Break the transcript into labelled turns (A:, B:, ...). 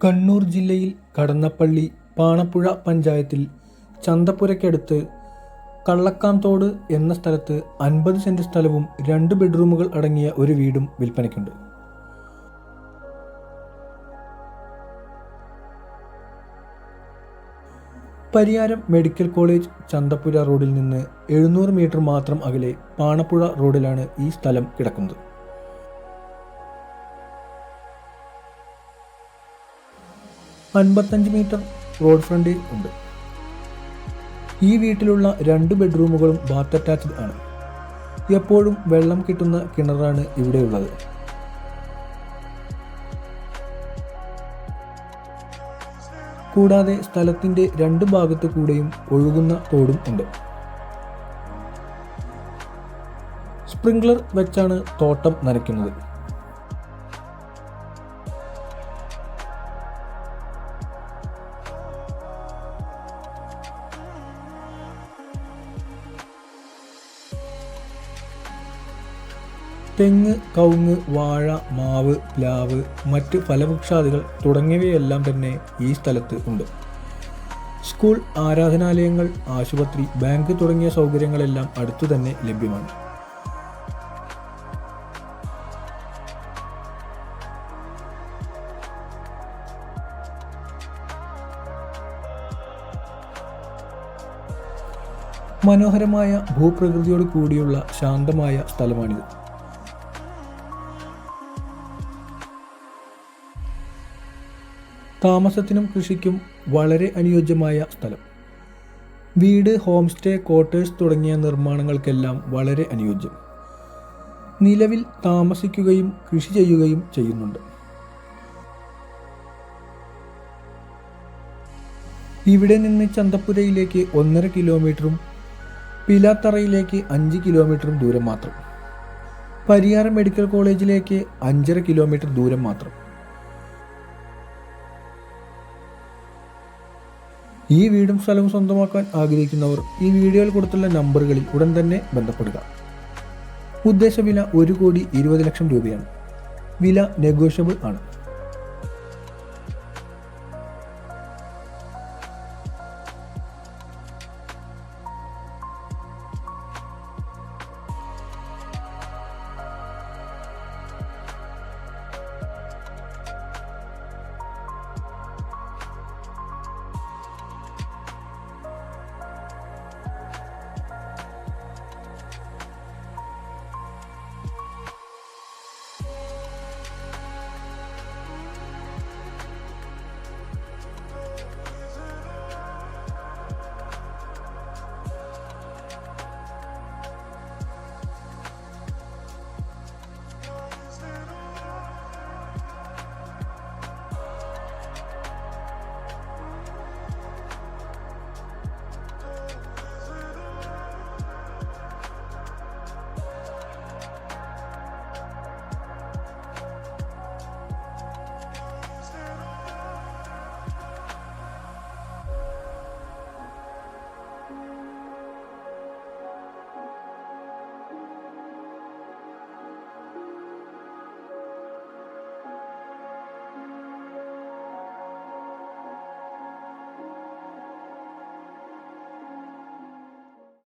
A: കണ്ണൂർ ജില്ലയിൽ കടന്നപ്പള്ളി പാണപ്പുഴ പഞ്ചായത്തിൽ ചന്തപ്പുരയ്ക്കടുത്ത് കള്ളക്കാംതോട് എന്ന സ്ഥലത്ത് 50 സെന്റ് സ്ഥലവും 2 ബെഡ്റൂമുകൾ അടങ്ങിയ ഒരു വീടും വിൽപ്പനയ്ക്കുണ്ട്. പരിയാരം മെഡിക്കൽ കോളേജ് ചന്തപ്പുര റോഡിൽ നിന്ന് 700 മീറ്റർ മാത്രം അകലെ പാണപ്പുഴ റോഡിലാണ് ഈ സ്ഥലം കിടക്കുന്നത്. $55 മീറ്റർ റോഡ് ഫ്രണ്ടേജ് ഉണ്ട്. ഈ വീട്ടിലുള്ള 2 ബെഡ്റൂമുകളും ബാത്ത് അറ്റാച്ച്ഡ് ആണ്. എപ്പോഴും വെള്ളം കിട്ടുന്ന കിണറാണ് ഇവിടെയുള്ളത്. കൂടാതെ സ്ഥലത്തിൻ്റെ 2 ഭാഗത്തു കൂടെയും ഒഴുകുന്ന തോടും ഉണ്ട്. സ്പ്രിംഗ്ലർ വെച്ചാണ് തോട്ടം നനയ്ക്കുന്നത്. തെങ്ങ്, കവുങ്ങ്, വാഴ, മാവ്, പ്ലാവ്, മറ്റ് ഫലവൃക്ഷാദികൾ തുടങ്ങിയവയെല്ലാം തന്നെ ഈ സ്ഥലത്ത് ഉണ്ട്. സ്കൂൾ, ആരാധനാലയങ്ങൾ, ആശുപത്രി, ബാങ്ക് തുടങ്ങിയ സൗകര്യങ്ങളെല്ലാം അടുത്തു തന്നെ ലഭ്യമാണ്. മനോഹരമായ ഭൂപ്രകൃതിയോട് കൂടിയുള്ള ശാന്തമായ സ്ഥലമാണിത്. താമസത്തിനും കൃഷിക്കും വളരെ അനുയോജ്യമായ സ്ഥലം. വീട്, ഹോം സ്റ്റേ, ക്വാർട്ടേഴ്സ് തുടങ്ങിയ നിർമ്മാണങ്ങൾക്കെല്ലാം വളരെ അനുയോജ്യം. നിലവിൽ താമസിക്കുകയും കൃഷി ചെയ്യുകയും ചെയ്യുന്നുണ്ട്. ഇവിടെ നിന്ന് ചന്തപ്പുരയിലേക്ക് 1.5 കിലോമീറ്ററും പിലാത്തറയിലേക്ക് 5 കിലോമീറ്ററും ദൂരം മാത്രം. പരിയാരം മെഡിക്കൽ കോളേജിലേക്ക് 5.5 കിലോമീറ്റർ ദൂരം മാത്രം. ഈ വീടും സ്ഥലവും സ്വന്തമാക്കാൻ ആഗ്രഹിക്കുന്നവർ ഈ വീഡിയോയിൽ കൊടുത്തുള്ള നമ്പറുകളിൽ ഉടൻ തന്നെ ബന്ധപ്പെടുക. ഉദ്ദേശ വില 1,20,00,000 രൂപയാണ്. വില നെഗോഷ്യബിൾ ആണ്.